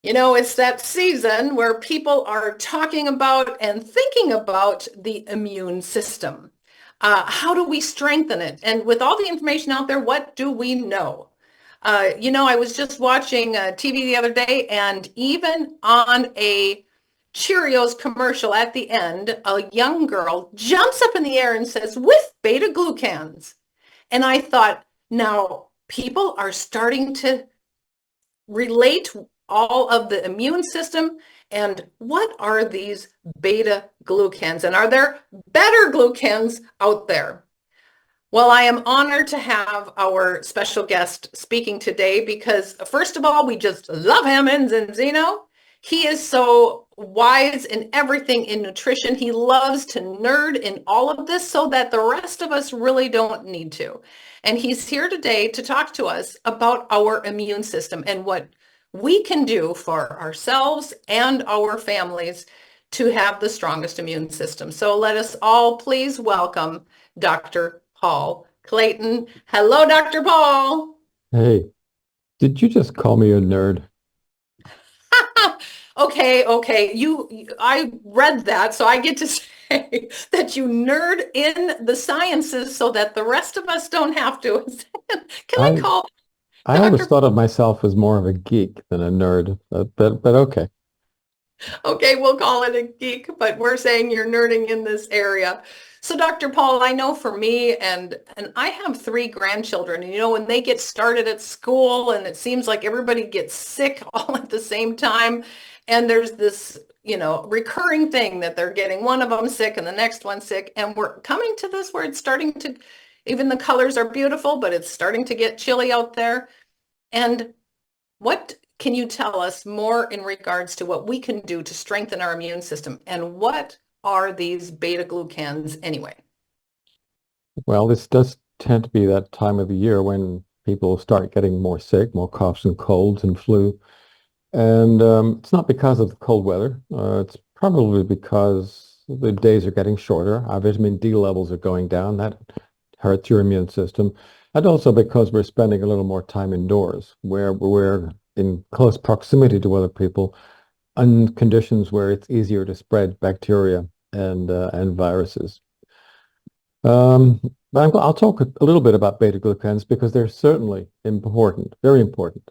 It's that season where people are talking about and thinking about the immune system. How do we strengthen it? And with all the information out there, what do we know? I was just watching TV the other day, and even on a Cheerios commercial at the end, a young girl jumps up in the air and says, with beta glucans. And I thought, now people are starting to relate all of the immune system and what are these beta glucans, and are there better glucans out there? Well, I am honored to have our special guest speaking today because, first of all, we just love him in Zinzino. He is so wise in everything in nutrition. He loves to nerd in all of this so that the rest of us really don't need to. And he's here today to talk to us about our immune system and what we can do for ourselves and our families to have the strongest immune system. So let us all please welcome Dr. Paul Clayton. Hello, Dr. Paul. Hey, did you just call me a nerd? Okay. I read that, so I get to say that you nerd in the sciences so that the rest of us don't have to. Can I I call I always Dr. thought of myself as more of a geek than a nerd, but okay. Okay, we'll call it a geek, but we're saying you're nerding in this area. So, Dr. Paul, I know for me, and I have three grandchildren, and when they get started at school and it seems like everybody gets sick all at the same time, and there's this, recurring thing that they're getting one of them sick and the next one sick, and we're coming to this where it's starting to, even the colors are beautiful, but it's starting to get chilly out there. And what can you tell us more in regards to what we can do to strengthen our immune system? And what are these beta glucans anyway? Well, this does tend to be that time of the year when people start getting more sick, more coughs and colds and flu. And it's not because of the cold weather. It's probably because the days are getting shorter. Our vitamin D levels are going down. That hurts your immune system. And also because we're spending a little more time indoors, where we're in close proximity to other people, in conditions where it's easier to spread bacteria and viruses. But I'll talk a little bit about beta glucans because they're certainly important, very important,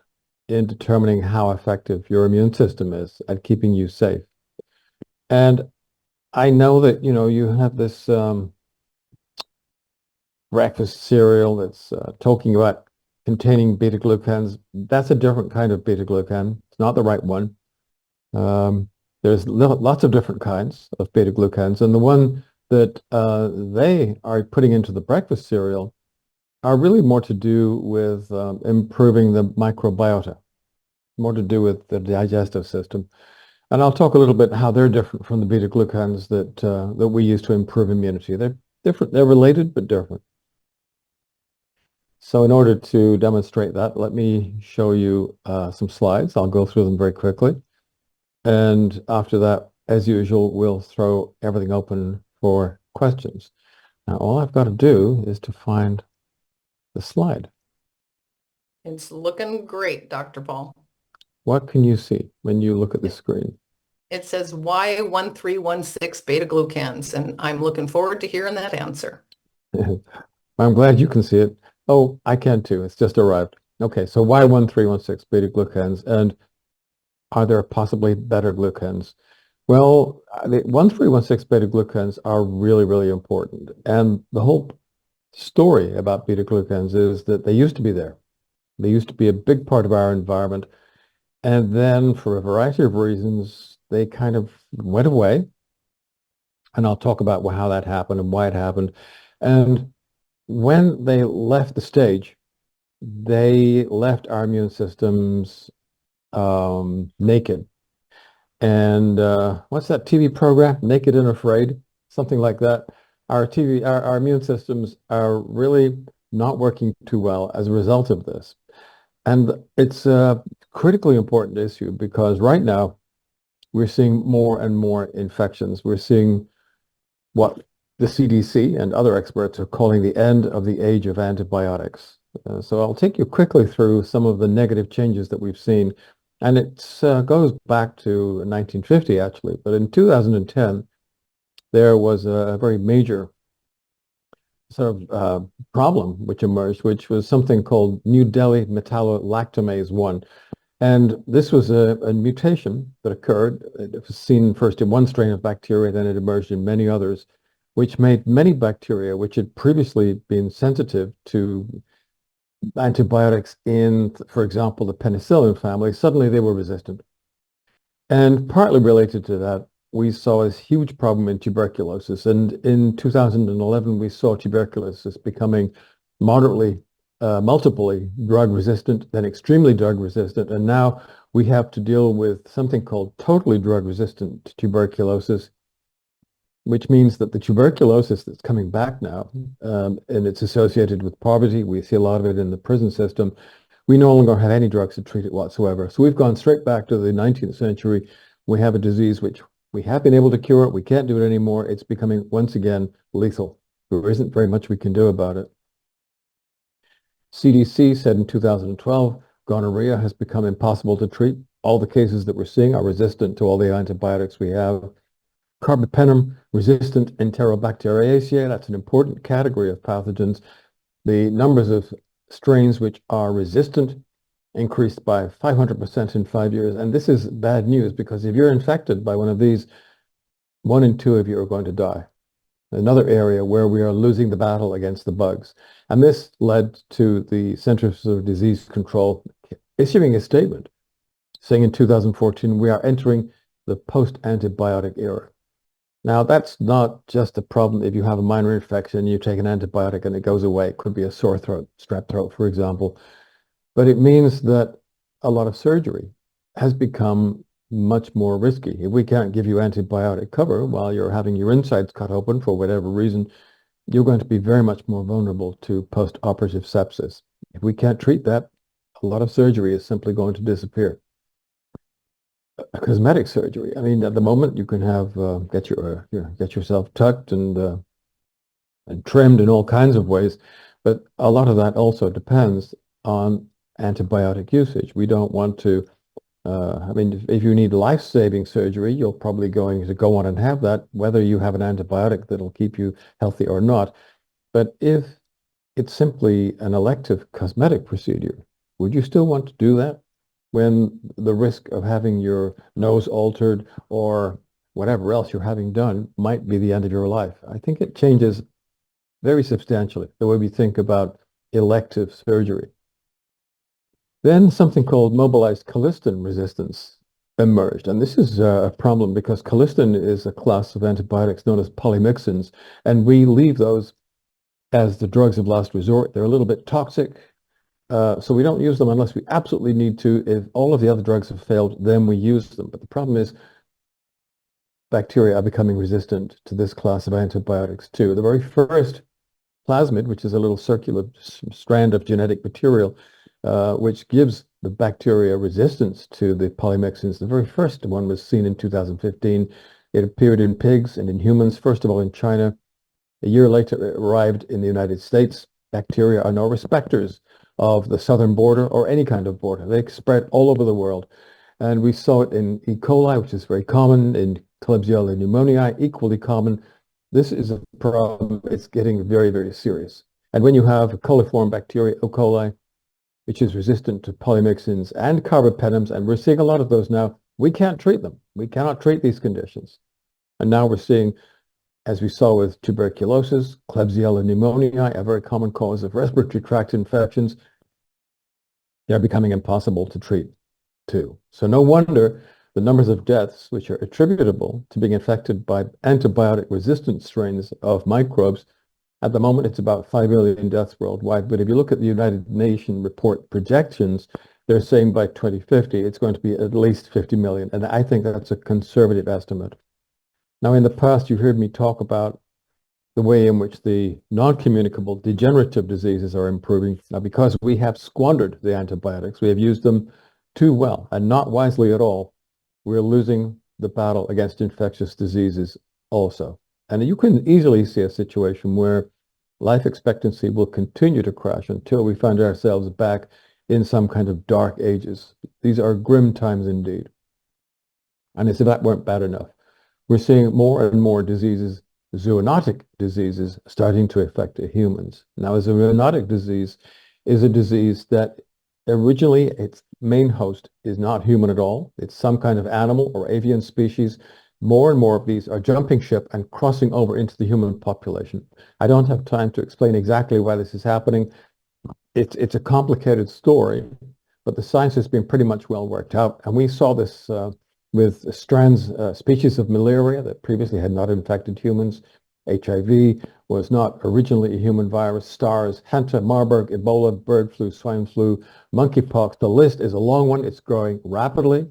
in determining how effective your immune system is at keeping you safe. And I know that you have this breakfast cereal that's talking about containing beta glucans. That's a different kind of beta glucan. It's not the right one. There's lots of different kinds of beta glucans, and the one that they are putting into the breakfast cereal are really more to do with improving the microbiota, more to do with the digestive system. And I'll talk a little bit how they're different from the beta glucans that we use to improve immunity. They're different. They're related, but different. So in order to demonstrate that, let me show you some slides. I'll go through them very quickly. And after that, as usual, we'll throw everything open for questions. Now, all I've got to do is to find the slide. It's looking great, Dr. Paul. What can you see when you look at the screen? It says Y1316 beta glucans, and I'm looking forward to hearing that answer. I'm glad you can see it. Oh, I can too. It's just arrived. Okay, so Y1316 beta glucans, and are there possibly better glucans? Well, the 1316 beta glucans are really, really important. And the whole story about beta glucans is that they used to be there. They used to be a big part of our environment. And then for a variety of reasons, they kind of went away. And I'll talk about how that happened and why it happened. And when they left the stage, they left our immune systems naked. And what's that TV program? Naked and Afraid, something like that. Our immune systems are really not working too well as a result of this. And it's a critically important issue because right now we're seeing more and more infections. We're seeing what the CDC and other experts are calling the end of the age of antibiotics. So I'll take you quickly through some of the negative changes that we've seen And it goes back to 1950, actually. But in 2010, there was a very major sort of problem which emerged, which was something called New Delhi metallolactamase 1. And this was a mutation that occurred. It was seen first in one strain of bacteria, then it emerged in many others, which made many bacteria which had previously been sensitive to antibiotics in, for example, the penicillin family, suddenly they were resistant. And partly related to that, we saw this huge problem in tuberculosis. And in 2011, we saw tuberculosis becoming moderately, multiply drug resistant, then extremely drug resistant. And now we have to deal with something called totally drug resistant tuberculosis, which means that the tuberculosis that's coming back now, and it's associated with poverty. We see a lot of it in the prison system. We no longer have any drugs to treat it whatsoever. So we've gone straight back to the 19th century. We have a disease which we have been able to cure it. We can't do it anymore. It's becoming, once again, lethal. There isn't very much we can do about it. CDC said in 2012, gonorrhea has become impossible to treat. All the cases that we're seeing are resistant to all the antibiotics we have. Carbapenem-resistant Enterobacteriaceae, that's an important category of pathogens. The numbers of strains which are resistant increased by 500% in 5 years. And this is bad news, because if you're infected by one of these, 1 in 2 of you are going to die. Another area where we are losing the battle against the bugs. And this led to the Centers for Disease Control issuing a statement saying in 2014, we are entering the post-antibiotic era. Now, that's not just a problem if you have a minor infection, you take an antibiotic and it goes away. It could be a sore throat, strep throat, for example. But it means that a lot of surgery has become much more risky. If we can't give you antibiotic cover while you're having your insides cut open for whatever reason, you're going to be very much more vulnerable to post-operative sepsis. If we can't treat that, a lot of surgery is simply going to disappear. Cosmetic surgery. I mean, at the moment, you can have get yourself tucked and trimmed in all kinds of ways, but a lot of that also depends on antibiotic usage. We don't want to. I mean, if you need life-saving surgery, you're probably going to go on and have that, whether you have an antibiotic that'll keep you healthy or not. But if it's simply an elective cosmetic procedure, would you still want to do that when the risk of having your nose altered or whatever else you're having done might be the end of your life? I think it changes very substantially the way we think about elective surgery. Then something called mobilized colistin resistance emerged. And this is a problem because colistin is a class of antibiotics known as polymyxins, and we leave those as the drugs of last resort. They're a little bit toxic. So we don't use them unless we absolutely need to. If all of the other drugs have failed, then we use them. But the problem is bacteria are becoming resistant to this class of antibiotics too. The very first plasmid, which is a little circular strand of genetic material, which gives the bacteria resistance to the polymyxins, the very first one was seen in 2015. It appeared in pigs and in humans, first of all in China. A year later, it arrived in the United States. Bacteria are no respecters of the southern border or any kind of border. They spread all over the world. And we saw it in E. coli, which is very common, in Klebsiella pneumoniae, equally common. This is a problem. It's getting very, very serious. And when you have a coliform bacteria, E. coli, which is resistant to polymyxins and carbapenems, and we're seeing a lot of those now, we can't treat them. We cannot treat these conditions. And now we're seeing, as we saw with tuberculosis, Klebsiella pneumoniae, a very common cause of respiratory tract infections, they're becoming impossible to treat too. So no wonder the numbers of deaths, which are attributable to being infected by antibiotic-resistant strains of microbes, at the moment it's about 5 million deaths worldwide. But if you look at the United Nations report projections, they're saying by 2050 it's going to be at least 50 million. And I think that's a conservative estimate. Now, in the past, you heard me talk about the way in which the non-communicable degenerative diseases are improving. Now, because we have squandered the antibiotics, we have used them too well and not wisely at all, we're losing the battle against infectious diseases also. And you can easily see a situation where life expectancy will continue to crash until we find ourselves back in some kind of dark ages. These are grim times indeed. And as if that weren't bad enough, we're seeing more and more diseases, zoonotic diseases, starting to affect humans. Now, a zoonotic disease is a disease that originally its main host is not human at all. It's some kind of animal or avian species. More and more of these are jumping ship and crossing over into the human population. I don't have time to explain exactly why this is happening. It's a complicated story, but the science has been pretty much well worked out. And we saw this with strands, species of malaria that previously had not infected humans. HIV was not originally a human virus. SARS, Hanta, Marburg, Ebola, bird flu, swine flu, monkeypox. The list is a long one. It's growing rapidly.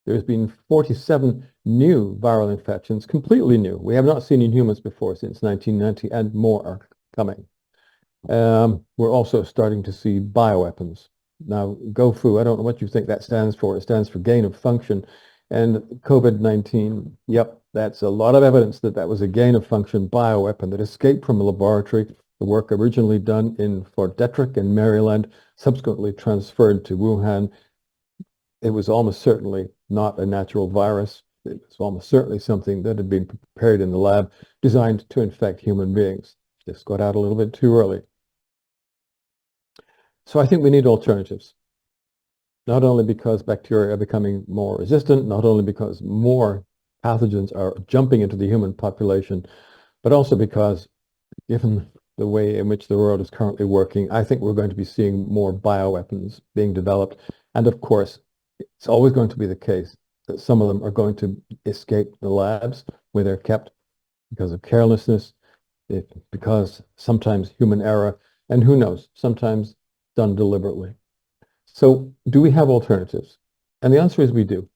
There's been 47 new viral infections, completely new. We have not seen in humans before since 1990, and more are coming. We're also starting to see bioweapons. Now, GoFu, I don't know what you think that stands for. It stands for gain of function. And COVID-19, yep, that's a lot of evidence that that was a gain of function bioweapon that escaped from a laboratory. The work originally done in Fort Detrick in Maryland, subsequently transferred to Wuhan. It was almost certainly not a natural virus. It was almost certainly something that had been prepared in the lab, designed to infect human beings. Just got out a little bit too early. So I think we need alternatives. Not only because bacteria are becoming more resistant, not only because more pathogens are jumping into the human population, but also because, given the way in which the world is currently working, I think we're going to be seeing more bioweapons being developed. And of course, it's always going to be the case that some of them are going to escape the labs where they're kept because of carelessness, because sometimes human error, and who knows, sometimes done deliberately. So do we have alternatives? And the answer is we do.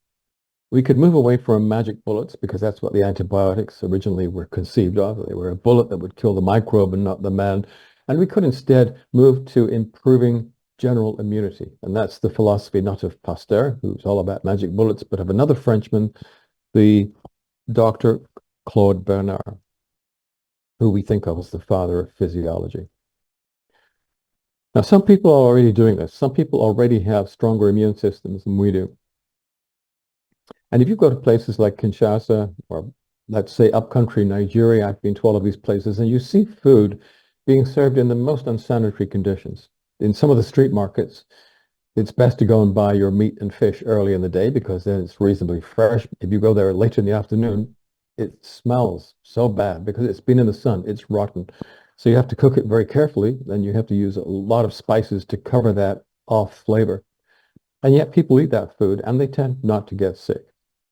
We could move away from magic bullets because that's what the antibiotics originally were conceived of. They were a bullet that would kill the microbe and not the man. And we could instead move to improving general immunity. And that's the philosophy not of Pasteur, who's all about magic bullets, but of another Frenchman, the Dr. Claude Bernard, who we think of as the father of physiology. Now, some people are already doing this. Some people already have stronger immune systems than we do. And if you go to places like Kinshasa, or let's say upcountry Nigeria, I've been to all of these places, and you see food being served in the most unsanitary conditions. In some of the street markets, it's best to go and buy your meat and fish early in the day because then it's reasonably fresh. If you go there later in the afternoon, it smells so bad because it's been in the sun. It's rotten. So you have to cook it very carefully, and you have to use a lot of spices to cover that off flavor. And yet people eat that food, and they tend not to get sick.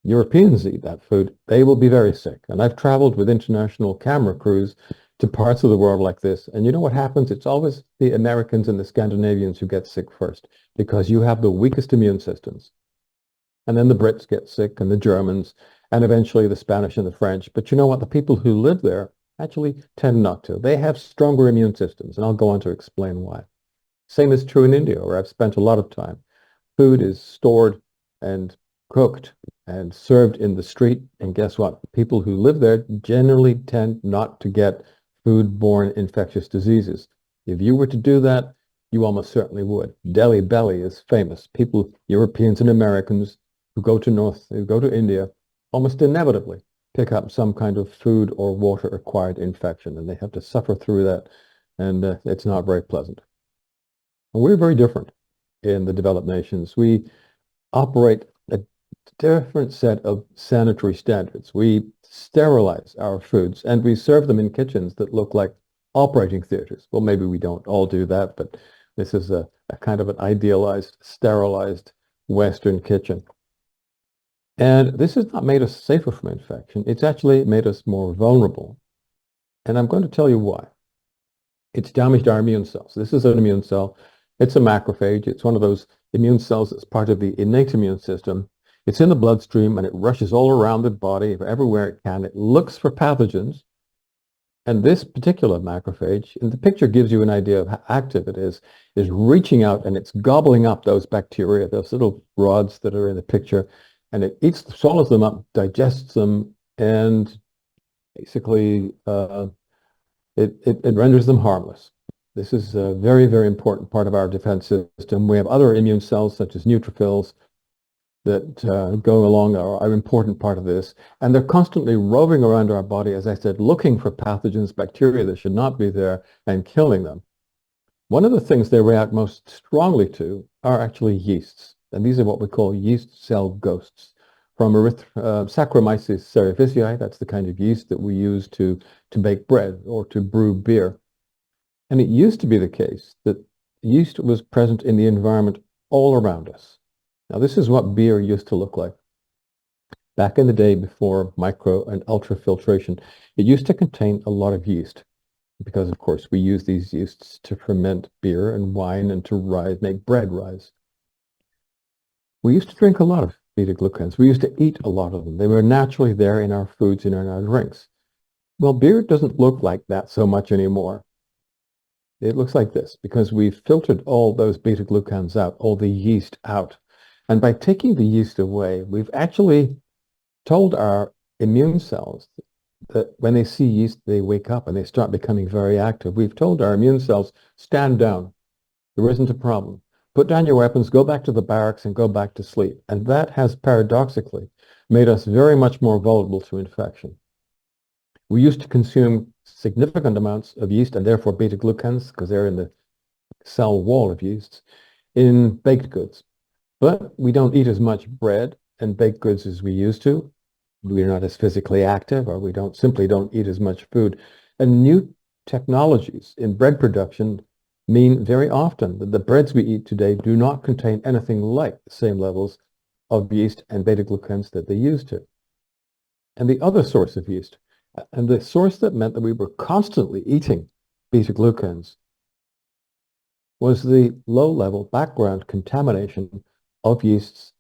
Europeans eat that food, they will be very sick. And I've traveled with international camera crews to parts of the world like this. And you know what happens? It's always the Americans and the Scandinavians who get sick first, because you have the weakest immune systems. And then the Brits get sick, and the Germans, and eventually the Spanish and the French. But you know what? The people who live there actually tend not to. They have stronger immune systems, and I'll go on to explain why. Same is true in India, where I've spent a lot of time. Food is stored and cooked and served in the street, and guess what? People who live there generally tend not to get food-borne infectious diseases. If you were to do that, you almost certainly would. Delhi belly is famous. People, Europeans and Americans who go to India, almost inevitably pick up some kind of food or water-acquired infection, and they have to suffer through that, and it's not very pleasant. And we're very different in the developed nations. We operate a different set of sanitary standards. We sterilize our foods, and we serve them in kitchens that look like operating theaters. Well, maybe we don't all do that, but this is a kind of an idealized, sterilized Western kitchen. And this has not made us safer from infection. It's actually made us more vulnerable. And I'm going to tell you why. It's damaged our immune cells. This is an immune cell. It's a macrophage. It's one of those immune cells that's part of the innate immune system. It's in the bloodstream, and it rushes all around the body, everywhere it can. It looks for pathogens. And this particular macrophage, and the picture gives you an idea of how active it is reaching out, and it's gobbling up those bacteria, those little rods that are in the picture, and it swallows them up, digests them, and basically it renders them harmless. This is a very, very important part of our defense system. We have other immune cells, such as neutrophils, that go along are an important part of this. And they're constantly roving around our body, as I said, looking for pathogens, bacteria that should not be there, and killing them. One of the things they react most strongly to are actually yeasts. And these are what we call yeast cell ghosts. From Saccharomyces cerevisiae, that's the kind of yeast that we use to bake bread or to brew beer. And it used to be the case that yeast was present in the environment all around us. Now, this is what beer used to look like. Back in the day before micro and ultrafiltration, it used to contain a lot of yeast because, of course, we use these yeasts to ferment beer and wine and to make bread rise. We used to drink a lot of beta-glucans. We used to eat a lot of them. They were naturally there in our foods and in our drinks. Well, beer doesn't look like that so much anymore. It looks like this because we've filtered all those beta-glucans out, all the yeast out. And by taking the yeast away, we've actually told our immune cells that when they see yeast, they wake up and they start becoming very active. We've told our immune cells, stand down. There isn't a problem. Put down your weapons, go back to the barracks and go back to sleep. And that has paradoxically made us very much more vulnerable to infection. We used to consume significant amounts of yeast and therefore beta-glucans, because they're in the cell wall of yeasts, in baked goods. But we don't eat as much bread and baked goods as we used to. We're not as physically active, or we simply don't eat as much food. And new technologies in bread production mean very often that the breads we eat today do not contain anything like the same levels of yeast and beta-glucans that they used to. And the other source of yeast, and the source that meant that we were constantly eating beta-glucans, was the low-level background contamination of yeasts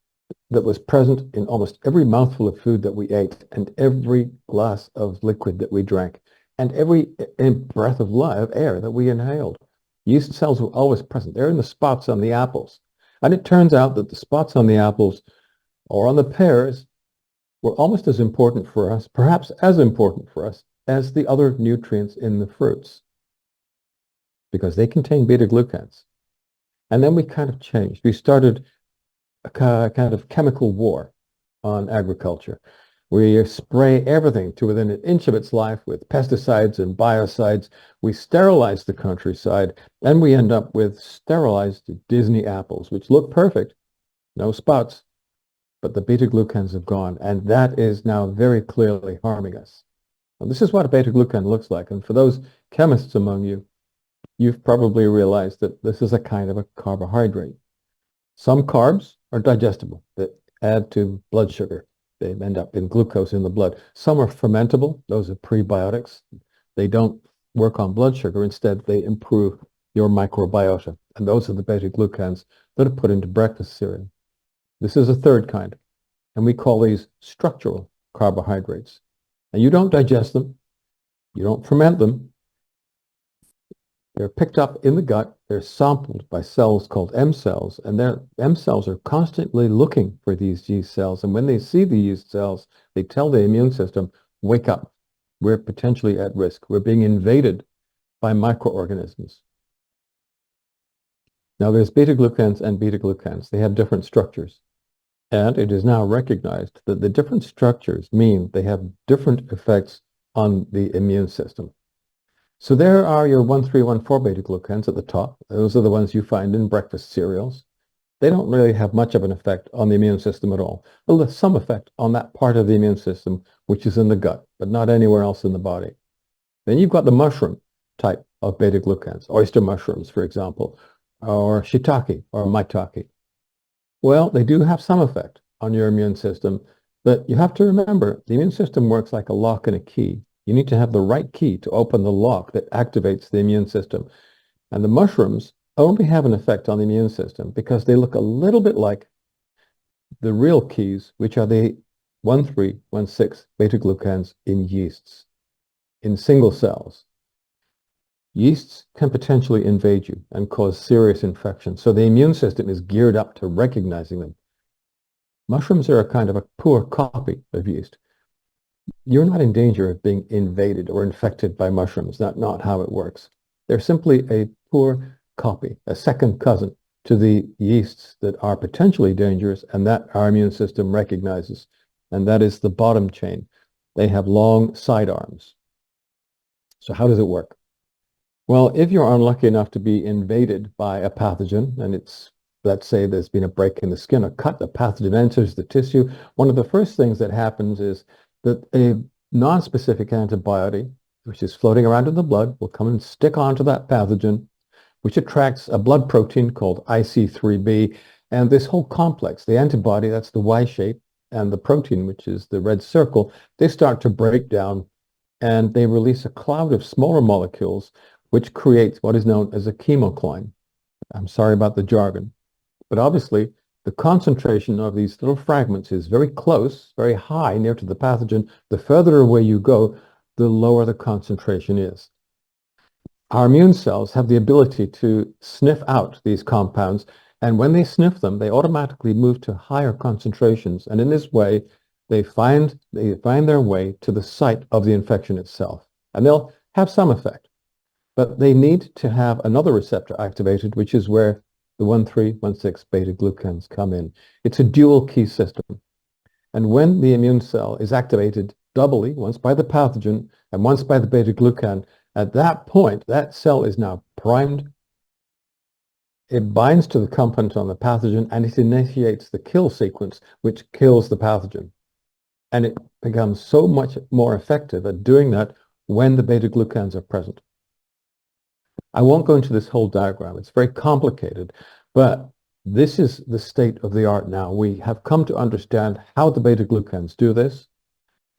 that was present in almost every mouthful of food that we ate and every glass of liquid that we drank and every breath of live air that we inhaled. Yeast cells were always present. They're in the spots on the apples. And it turns out that the spots on the apples or on the pears were almost as important for us, perhaps as important for us, as the other nutrients in the fruits, because they contain beta-glucans. And then we kind of changed. We started a kind of chemical war on agriculture. We spray everything to within an inch of its life with pesticides and biocides. We sterilize the countryside, and we end up with sterilized Disney apples, which look perfect, no spots, but the beta-glucans have gone, and that is now very clearly harming us. And this is what a beta-glucan looks like, and for those chemists among you, you've probably realized that this is a kind of a carbohydrate. Some carbs are digestible. They add to blood sugar. They end up in glucose in the blood. Some are fermentable. Those are prebiotics. They don't work on blood sugar. Instead, they improve your microbiota. And those are the beta-glucans that are put into breakfast cereal. This is a third kind. And we call these structural carbohydrates. And you don't digest them. You don't ferment them. They're picked up in the gut. They're sampled by cells called M cells, and their M cells are constantly looking for these yeast cells. And when they see the yeast cells, they tell the immune system, wake up. We're potentially at risk. We're being invaded by microorganisms. Now, there's beta-glucans and beta-glucans. They have different structures. And it is now recognized that the different structures mean they have different effects on the immune system. So there are your 1314 beta-glucans at the top. Those are the ones you find in breakfast cereals. They don't really have much of an effect on the immune system at all. Well, there's some effect on that part of the immune system, which is in the gut, but not anywhere else in the body. Then you've got the mushroom type of beta-glucans, oyster mushrooms, for example, or shiitake or maitake. Well, they do have some effect on your immune system, but you have to remember the immune system works like a lock and a key. You need to have the right key to open the lock that activates the immune system. And the mushrooms only have an effect on the immune system because they look a little bit like the real keys, which are the 1316 beta-glucans in yeasts, in single cells. Yeasts can potentially invade you and cause serious infection, so the immune system is geared up to recognizing them. Mushrooms are a kind of a poor copy of yeast. You're not in danger of being invaded or infected by mushrooms. That's not how it works. They're simply a poor copy, a second cousin to the yeasts that are potentially dangerous and that our immune system recognizes. And that is the bottom chain. They have long sidearms. So how does it work? Well, if you're unlucky enough to be invaded by a pathogen, and it's, let's say there's been a break in the skin, a cut, the pathogen enters the tissue, one of the first things that happens is that a non-specific antibiotic, which is floating around in the blood, will come and stick onto that pathogen, which attracts a blood protein called IC3b. And this whole complex, the antibody, that's the Y shape, and the protein, which is the red circle, they start to break down and they release a cloud of smaller molecules, which creates what is known as a chemokine. I'm sorry about the jargon, but obviously the concentration of these little fragments is very close, very high, near to the pathogen. The further away you go, the lower the concentration is. Our immune cells have the ability to sniff out these compounds, and when they sniff them, they automatically move to higher concentrations, and in this way, they find their way to the site of the infection itself, and they'll have some effect. But they need to have another receptor activated, which is where the 1,3,1,6 beta-glucans come in. It's a dual key system. And when the immune cell is activated doubly, once by the pathogen and once by the beta-glucan, at that point, that cell is now primed. It binds to the component on the pathogen and it initiates the kill sequence, which kills the pathogen. And it becomes so much more effective at doing that when the beta-glucans are present. I won't go into this whole diagram. It's very complicated, but this is the state of the art now. We have come to understand how the beta-glucans do this,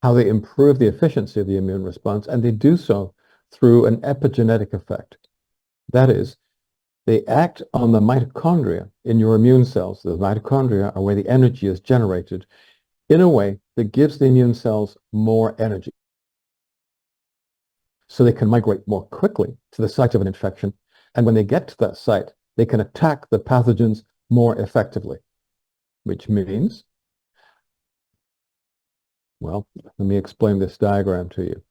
how they improve the efficiency of the immune response, and they do so through an epigenetic effect. That is, they act on the mitochondria in your immune cells. The mitochondria are where the energy is generated in a way that gives the immune cells more energy, so they can migrate more quickly to the site of an infection. And when they get to that site, they can attack the pathogens more effectively, which means, well, let me explain this diagram to you.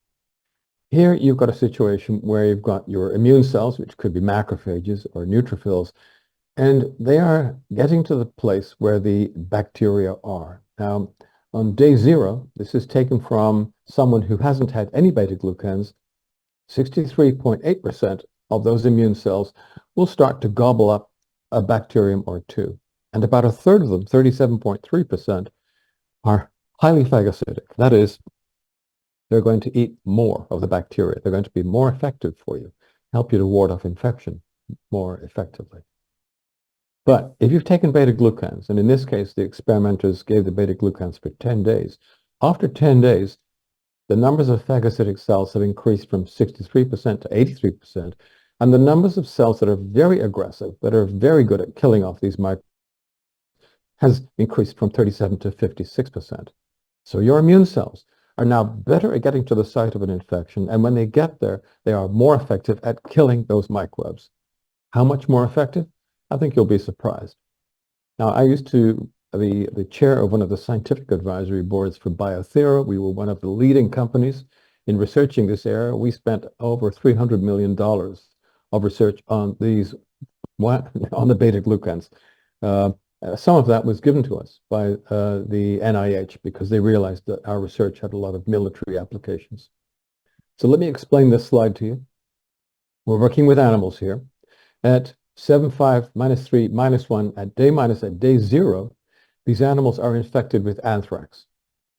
Here you've got a situation where you've got your immune cells, which could be macrophages or neutrophils, and they are getting to the place where the bacteria are. Now, on day 0, this is taken from someone who hasn't had any beta-glucans, 63.8% of those immune cells will start to gobble up a bacterium or two. And about a third of them, 37.3%, are highly phagocytic. That is, they're going to eat more of the bacteria. They're going to be more effective for you, help you to ward off infection more effectively. But if you've taken beta-glucans, and in this case, the experimenters gave the beta-glucans for 10 days, after 10 days, the numbers of phagocytic cells have increased from 63% to 83%, and the numbers of cells that are very aggressive, that are very good at killing off these microbes, has increased from 37 to 56%. So your immune cells are now better at getting to the site of an infection, and when they get there, they are more effective at killing those microbes. How much more effective? I think you'll be surprised. Now, I used to be the chair of one of the scientific advisory boards for Biothera. We were one of the leading companies in researching this area. We spent over $300 million of research on these, on the beta-glucans. Some of that was given to us by the NIH because they realized that our research had a lot of military applications. So let me explain this slide to you. We're working with animals here. At 7.5, -3, -1, at day 0, these animals are infected with anthrax.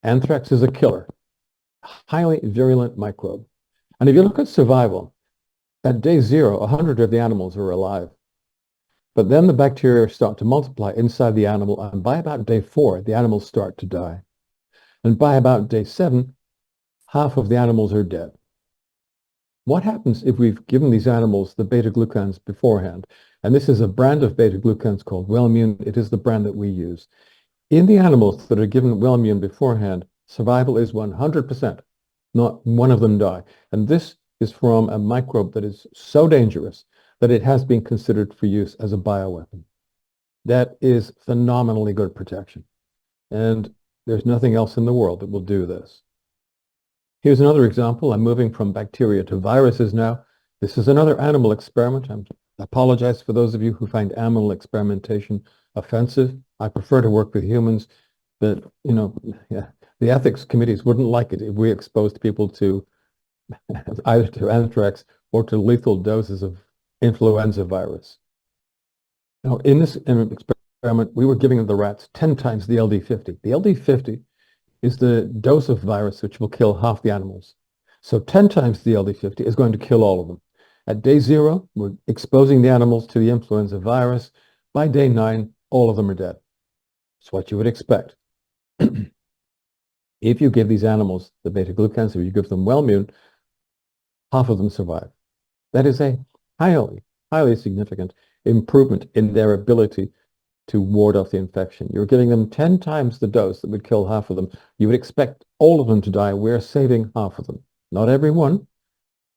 Anthrax is a killer, highly virulent microbe. And if you look at survival, at day 0, 100 of the animals are alive. But then the bacteria start to multiply inside the animal, and by about day 4, the animals start to die. And by about day 7, half of the animals are dead. What happens if we've given these animals the beta-glucans beforehand? And this is a brand of beta-glucans called Wellmune. It is the brand that we use. In the animals that are given Wellmune beforehand, survival is 100%. Not one of them die. And this is from a microbe that is so dangerous that it has been considered for use as a bioweapon. That is phenomenally good protection. And there's nothing else in the world that will do this. Here's another example. I'm moving from bacteria to viruses now. This is another animal experiment. I'm apologize for those of you who find animal experimentation offensive. I prefer to work with humans, but yeah, the ethics committees wouldn't like it if we exposed people to either to anthrax or to lethal doses of influenza virus. Now, in this experiment, we were giving the rats 10 times the LD50. The LD50 is the dose of virus which will kill half the animals. So 10 times the LD50 is going to kill all of them. At day 0, we're exposing the animals to the influenza virus. By day 9, all of them are dead. It's what you would expect. If you give these animals the beta-glucans, or you give them Wellmune, half of them survive. That is a highly, highly significant improvement in their ability to ward off the infection. You're giving them 10 times the dose that would kill half of them. You would expect all of them to die. We're saving half of them. Not every one,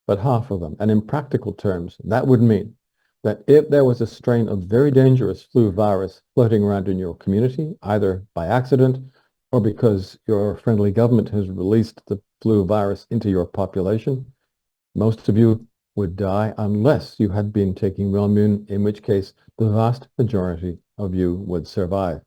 but half of them. And in practical terms, that would mean that if there was a strain of very dangerous flu virus floating around in your community, either by accident or because your friendly government has released the flu virus into your population, most of you would die unless you had been taking Wellmune, in which case the vast majority of you would survive.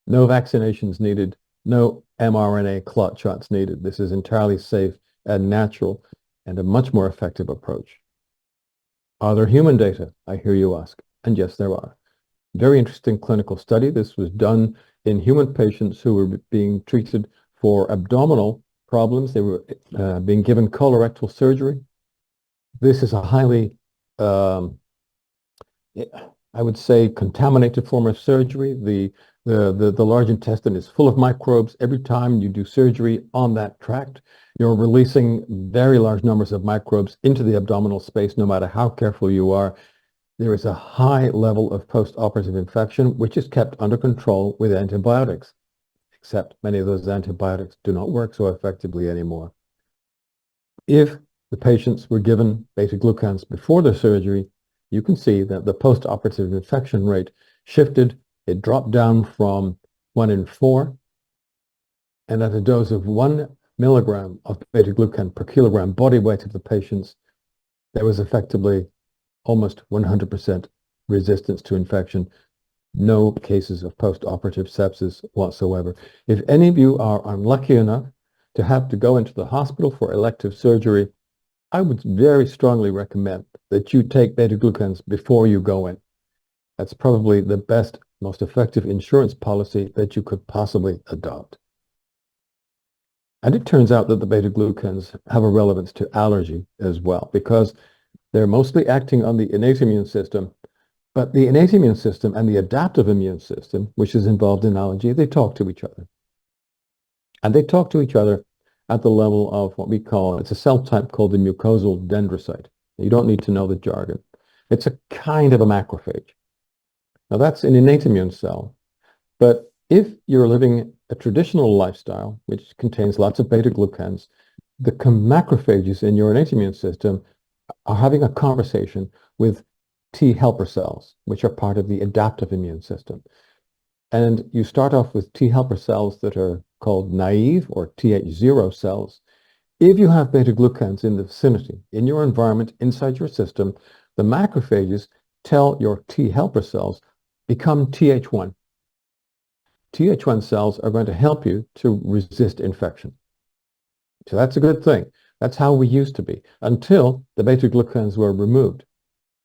No vaccinations needed, no mRNA clot shots needed. This is entirely safe and natural and a much more effective approach. Are there human data? I hear you ask. And yes, there are. Very interesting clinical study. This was done in human patients who were being treated for abdominal problems. They were being given colorectal surgery. This is a highly, I would say, contaminated form of surgery. The large intestine is full of microbes. Every time you do surgery on that tract, you're releasing very large numbers of microbes into the abdominal space, no matter how careful you are. There is a high level of post-operative infection, which is kept under control with antibiotics, except many of those antibiotics do not work so effectively anymore. If the patients were given beta-glucans before the surgery, you can see that the post-operative infection rate shifted. It dropped down from 1 in 4, and at a dose of 1 milligram of beta-glucan per kilogram body weight of the patients, there was effectively almost 100% resistance to infection. No cases of post-operative sepsis whatsoever. If any of you are unlucky enough to have to go into the hospital for elective surgery, I would very strongly recommend that you take beta-glucans before you go in. That's probably the best, most effective insurance policy that you could possibly adopt. And it turns out that the beta-glucans have a relevance to allergy as well, because they're mostly acting on the innate immune system, but the innate immune system and the adaptive immune system, which is involved in allergy, they talk to each other. And they talk to each other at the level of what we call, it's a cell type called the mucosal dendrocyte. You don't need to know the jargon. It's a kind of a macrophage. Now that's an innate immune cell, but if you're living a traditional lifestyle, which contains lots of beta-glucans, the macrophages in your innate immune system are having a conversation with T helper cells, which are part of the adaptive immune system. And you start off with T helper cells that are called naive or Th0 cells. If you have beta-glucans in the vicinity, in your environment, inside your system, the macrophages tell your T helper cells, become Th1. Th1 cells are going to help you to resist infection. So that's a good thing. That's how we used to be, until the beta-glucans were removed.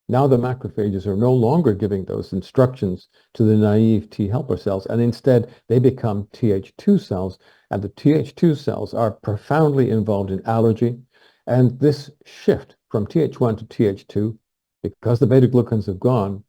Now the macrophages are no longer giving those instructions to the naive T helper cells, and instead they become Th2 cells, and the Th2 cells are profoundly involved in allergy. And this shift from Th1 to Th2, because the beta-glucans have gone,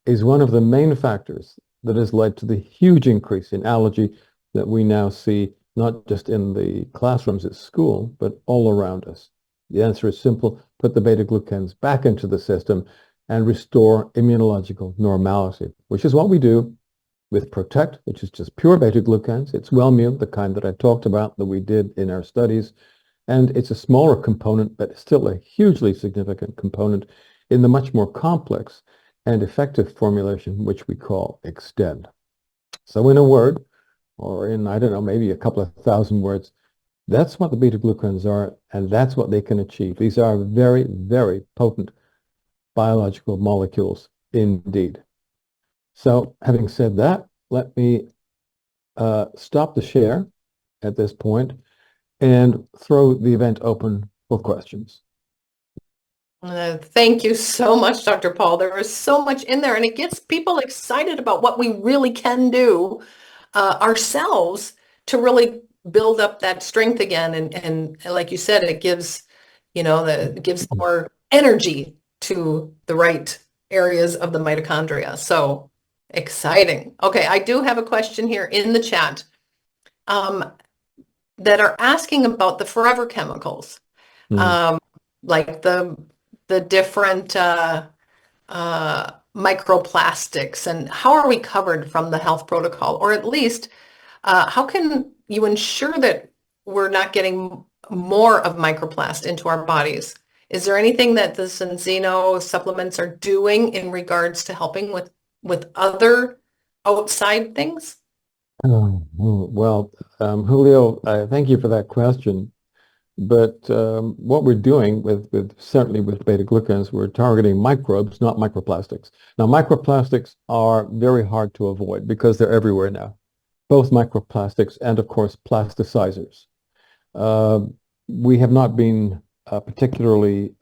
is one of the main factors that has led to the huge increase in allergy that we now see, not just in the classrooms at school, but all around us. The answer is simple: put the beta-glucans back into the system and restore immunological normality, which is what we do with Protect, which is just pure beta-glucans. It's Wellmune, the kind that I talked about that we did in our studies. And it's a smaller component, but still a hugely significant component in the much more complex and effective formulation, which we call Extend. So in a word, or in, I don't know, maybe a couple of thousand words, that's what the beta-glucans are, and that's what they can achieve. These are very, very potent biological molecules indeed. So having said that, let me stop the share at this point and throw the event open for questions. Thank you so much, Dr. Paul. There is so much in there, and it gets people excited about what we really can do ourselves to really build up that strength again. And like you said, it gives, it gives more energy to the right areas of the mitochondria. So exciting. Okay, I do have a question here in the chat that are asking about the forever chemicals, like the different microplastics, and how are we covered from the health protocol? Or at least, how can you ensure that we're not getting more of microplast into our bodies? Is there anything that the Zinzino supplements are doing in regards to helping with other outside things? Well, Julio, thank you for that question. But what we're doing certainly with beta-glucans, we're targeting microbes, not microplastics. Now, microplastics are very hard to avoid because they're everywhere now, both microplastics and, of course, plasticizers. We have not been particularly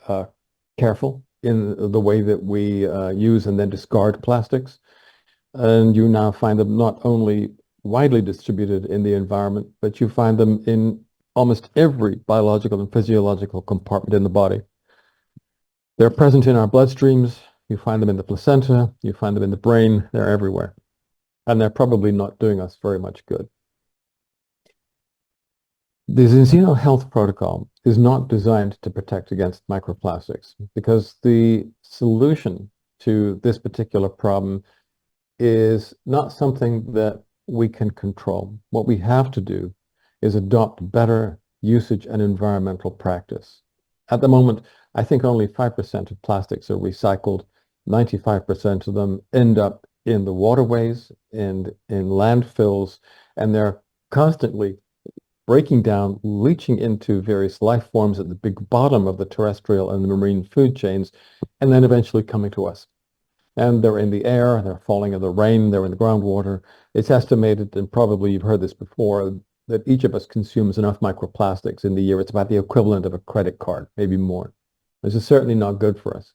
careful in the way that we use and then discard plastics. And you now find them not only widely distributed in the environment, but you find them in almost every biological and physiological compartment in the body. They're present in our bloodstreams. You find them in the placenta. You find them in the brain. They're everywhere. And they're probably not doing us very much good. The Zinzino health protocol is not designed to protect against microplastics because the solution to this particular problem is not something that we can control. What we have to do is adopt better usage and environmental practice. At the moment, I think only 5% of plastics are recycled. 95% of them end up in the waterways and in landfills, and they're constantly breaking down, leaching into various life forms at the big bottom of the terrestrial and the marine food chains, and then eventually coming to us. And they're in the air, they're falling in the rain, they're in the groundwater. It's estimated, and probably you've heard this before, that each of us consumes enough microplastics in the year. It's about the equivalent of a credit card, maybe more. This is certainly not good for us.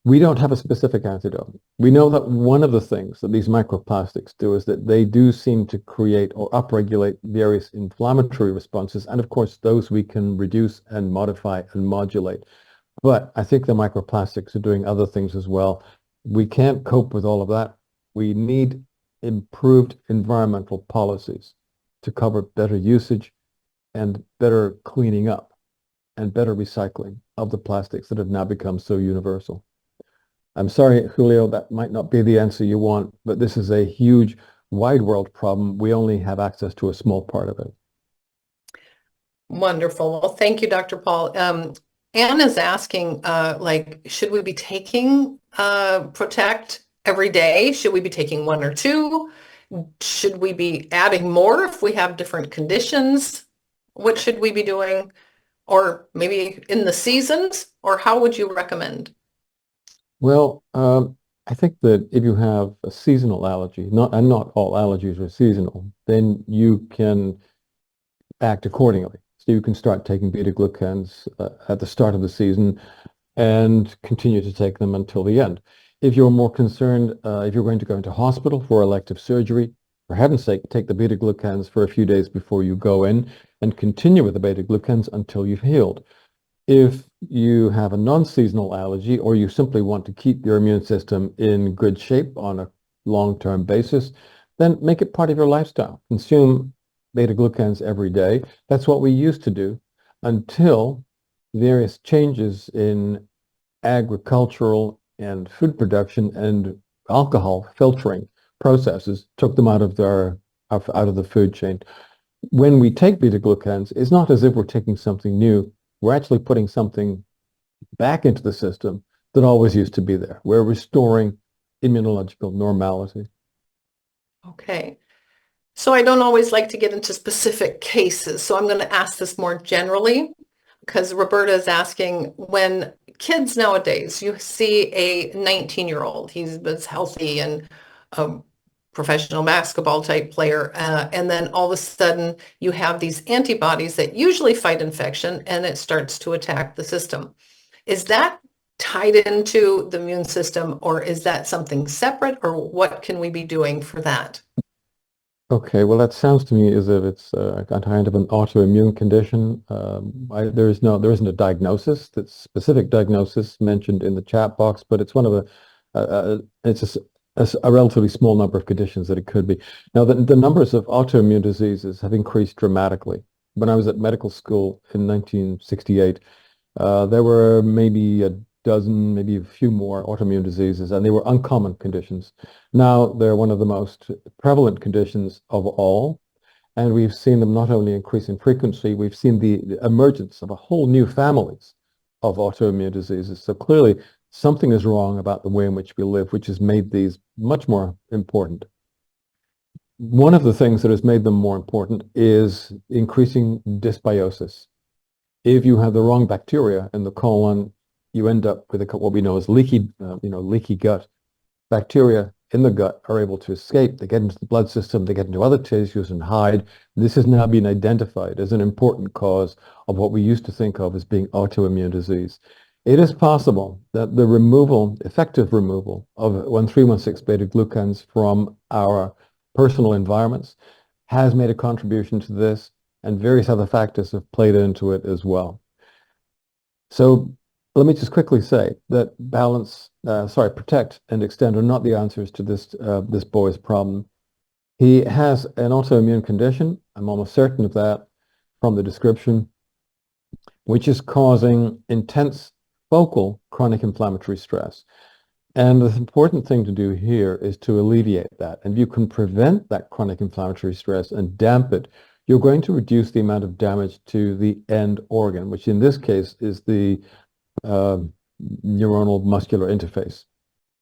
We don't have a specific antidote. We know that one of the things that these microplastics do is that they do seem to create or upregulate various inflammatory responses, and of course those we can reduce and modify and modulate. But I think the microplastics are doing other things as well. We can't cope with all of that. We need improved environmental policies to cover better usage and better cleaning up and better recycling of the plastics that have now become so universal. I'm sorry, Julio, that might not be the answer you want, but this is a huge, wide world problem. We only have access to a small part of it. Wonderful. Well, thank you, Dr. Paul. Anne is asking, should we be taking Protect every day? Should we be taking one or two? Should we be adding more if we have different conditions? What should we be doing? Or maybe in the seasons? Or how would you recommend? Well, I think that if you have a seasonal allergy, not all allergies are seasonal, then you can act accordingly. So you can start taking beta-glucans at the start of the season and continue to take them until the end. If you're more concerned, if you're going to go into hospital for elective surgery, for heaven's sake, take the beta-glucans for a few days before you go in and continue with the beta-glucans until you've healed. If you have a non-seasonal allergy or you simply want to keep your immune system in good shape on a long-term basis, then make it part of your lifestyle. Consume beta-glucans every day. That's what we used to do until various changes in agricultural and food production and alcohol filtering processes took them out of the food chain. When we take beta-glucans, it's not as if we're taking something new. We're actually putting something back into the system that always used to be there. We're restoring immunological normality. Okay. So I don't always like to get into specific cases. So I'm going to ask this more generally because Roberta is asking, when kids nowadays, you see a 19-year-old, he's healthy and a professional basketball type player, and then all of a sudden you have these antibodies that usually fight infection and it starts to attack the system. Is that tied into the immune system, or is that something separate, or what can we be doing for that? Okay, well, that sounds to me as if it's a kind of an autoimmune condition. There isn't a diagnosis, that specific diagnosis mentioned in the chat box, but it's one of it's a relatively small number of conditions that it could be. Now, the numbers of autoimmune diseases have increased dramatically. When I was at medical school in 1968, there were maybe a dozen, maybe a few more autoimmune diseases, and they were uncommon conditions. Now they're one of the most prevalent conditions of all, and we've seen them not only increase in frequency, we've seen the emergence of a whole new families of autoimmune diseases. So clearly something is wrong about the way in which we live, which has made these much more important. One of the things that has made them more important is increasing dysbiosis. If you have the wrong bacteria in the colon, you end up with what we know as leaky gut. Bacteria in the gut are able to escape. They get into the blood system, they get into other tissues and hide. This has now been identified as an important cause of what we used to think of as being autoimmune disease. It is possible that the effective removal of 1,3,1,6 beta-glucans from our personal environments has made a contribution to this, and various other factors have played into it as well. So let me just quickly say that protect and extend are not the answers to this boy's problem. He has an autoimmune condition, I'm almost certain of that from the description, which is causing intense focal chronic inflammatory stress. And the important thing to do here is to alleviate that. And if you can prevent that chronic inflammatory stress and damp it, you're going to reduce the amount of damage to the end organ, which in this case is the neuronal muscular interface.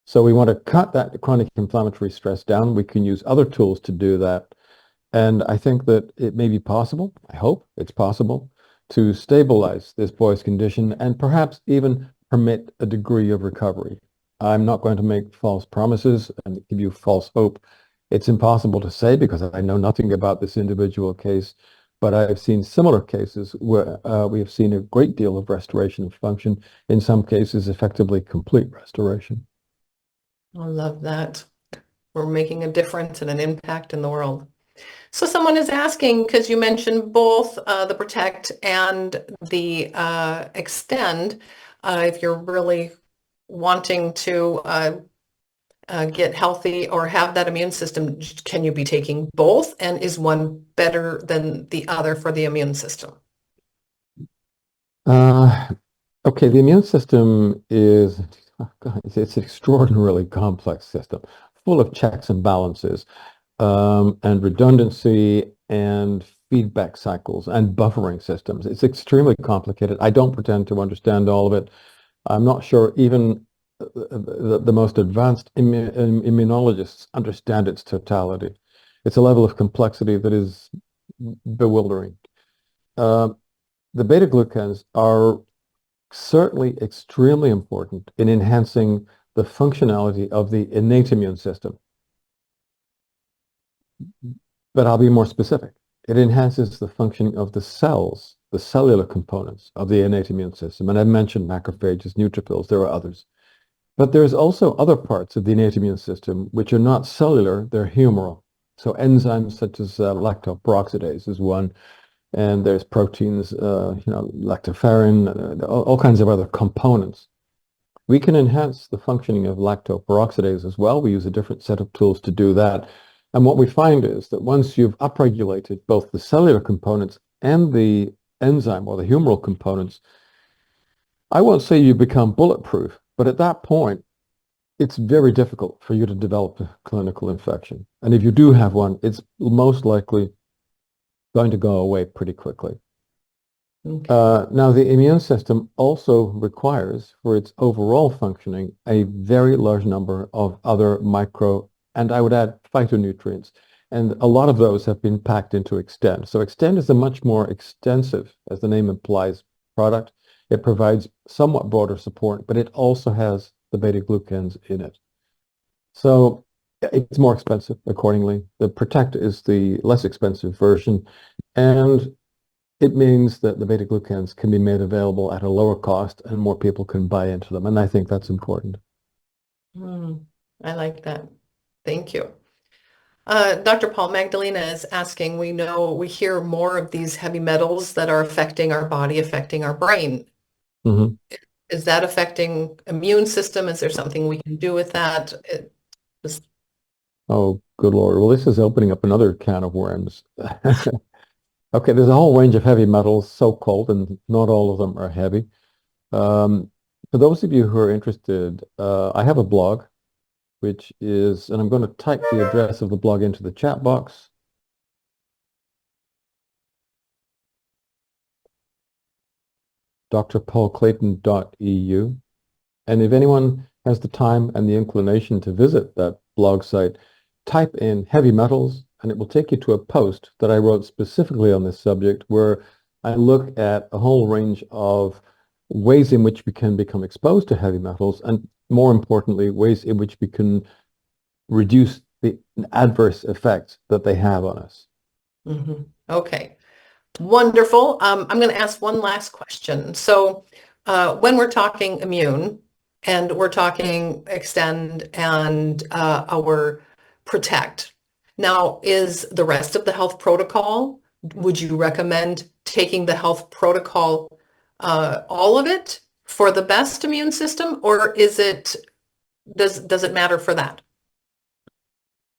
So we want to cut that chronic inflammatory stress down. We can use other tools to do that. And I think that it may be possible, I hope it's possible, to stabilize this boy's condition and perhaps even permit a degree of recovery. I'm not going to make false promises and give you false hope. It's impossible to say because I know nothing about this individual case, but I've seen similar cases where we have seen a great deal of restoration of function, in some cases effectively complete restoration. I love that. We're making a difference and an impact in the world. So someone is asking, because you mentioned both the protect and the extend, if you're really wanting to get healthy or have that immune system, can you be taking both? And is one better than the other for the immune system? Okay, the immune system is, it's an extraordinarily complex system, full of checks and balances, and redundancy and feedback cycles and buffering systems. It's extremely complicated. I don't pretend to understand all of it. I'm not sure even the most advanced immunologists understand its totality. It's a level of complexity that is bewildering. The beta-glucans are certainly extremely important in enhancing the functionality of the innate immune system. But I'll be more specific. It enhances the functioning of the cells, the cellular components of the innate immune system. And I mentioned macrophages, neutrophils, there are others. But there's also other parts of the innate immune system which are not cellular, they're humoral. So enzymes such as lactoperoxidase is one, and there's proteins, lactoferrin, all kinds of other components. We can enhance the functioning of lactoperoxidase as well. We use a different set of tools to do that. And what we find is that once you've upregulated both the cellular components and the enzyme or the humoral components, I won't say you become bulletproof, but at that point, it's very difficult for you to develop a clinical infection. And if you do have one, it's most likely going to go away pretty quickly. Okay. Now, the immune system also requires, for its overall functioning, a very large number of other micro, and I would add phytonutrients. And a lot of those have been packed into Extend. So Extend is a much more extensive, as the name implies, product. It It provides somewhat broader support, but it also has the beta-glucans in it. So it's more expensive accordingly. The Protect is the less expensive version, and it means that the beta-glucans can be made available at a lower cost and more people can buy into them. And I think that's important. I like that. Thank you. Dr. Paul, Magdalena is asking, we hear more of these heavy metals that are affecting our body, affecting our brain. Is that affecting immune system? Is there something we can do with that? Oh, good Lord. Well, this is opening up another can of worms. Okay, there's a whole range of heavy metals, so-called, and not all of them are heavy. For those of you who are interested, I have a blog, which is, and I'm going to type the address of the blog into the chat box. drpaulclayton.eu. And if anyone has the time and the inclination to visit that blog site, type in heavy metals, and it will take you to a post that I wrote specifically on this subject, where I look at a whole range of ways in which we can become exposed to heavy metals, and more importantly, ways in which we can reduce the adverse effects that they have on us. Okay, wonderful. I'm going to ask one last question. So when we're talking immune and we're talking extend and our protect, now is the rest of the health protocol, would you recommend taking the health protocol, all of it, for the best immune system, or is it, does it matter for that?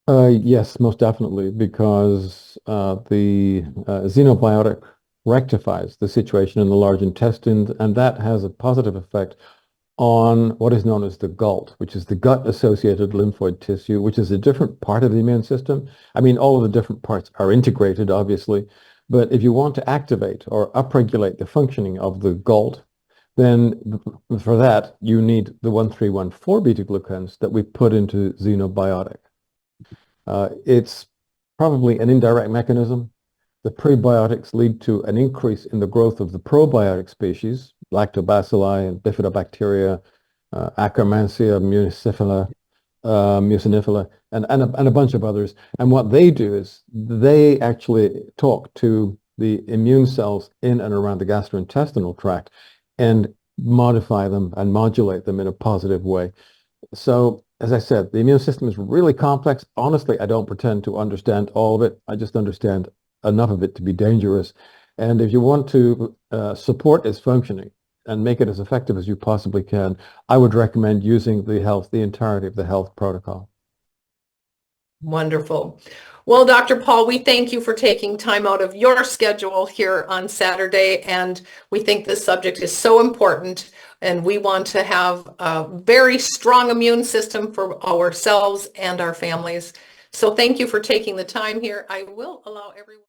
Yes, most definitely, because the zinobiotic rectifies the situation in the large intestine, and that has a positive effect on what is known as the GALT, which is the gut-associated lymphoid tissue, which is a different part of the immune system. I mean, all of the different parts are integrated, obviously, but if you want to activate or upregulate the functioning of the GALT, then for that, you need the 1314 beta-glucans that we put into Zinobiotic. It's probably an indirect mechanism. The prebiotics lead to an increase in the growth of the probiotic species, lactobacilli and bifidobacteria, Akkermansia, mucinifera, and a bunch of others. And what they do is they actually talk to the immune cells in and around the gastrointestinal tract and modify them and modulate them in a positive way. So, as I said, the immune system is really complex. Honestly, I don't pretend to understand all of it. I just understand enough of it to be dangerous. And if you want to support its functioning and make it as effective as you possibly can, I would recommend using the entirety of the health protocol. Wonderful. Well, Dr. Paul, we thank you for taking time out of your schedule here on Saturday, and we think this subject is so important, and we want to have a very strong immune system for ourselves and our families. So thank you for taking the time here. I will allow everyone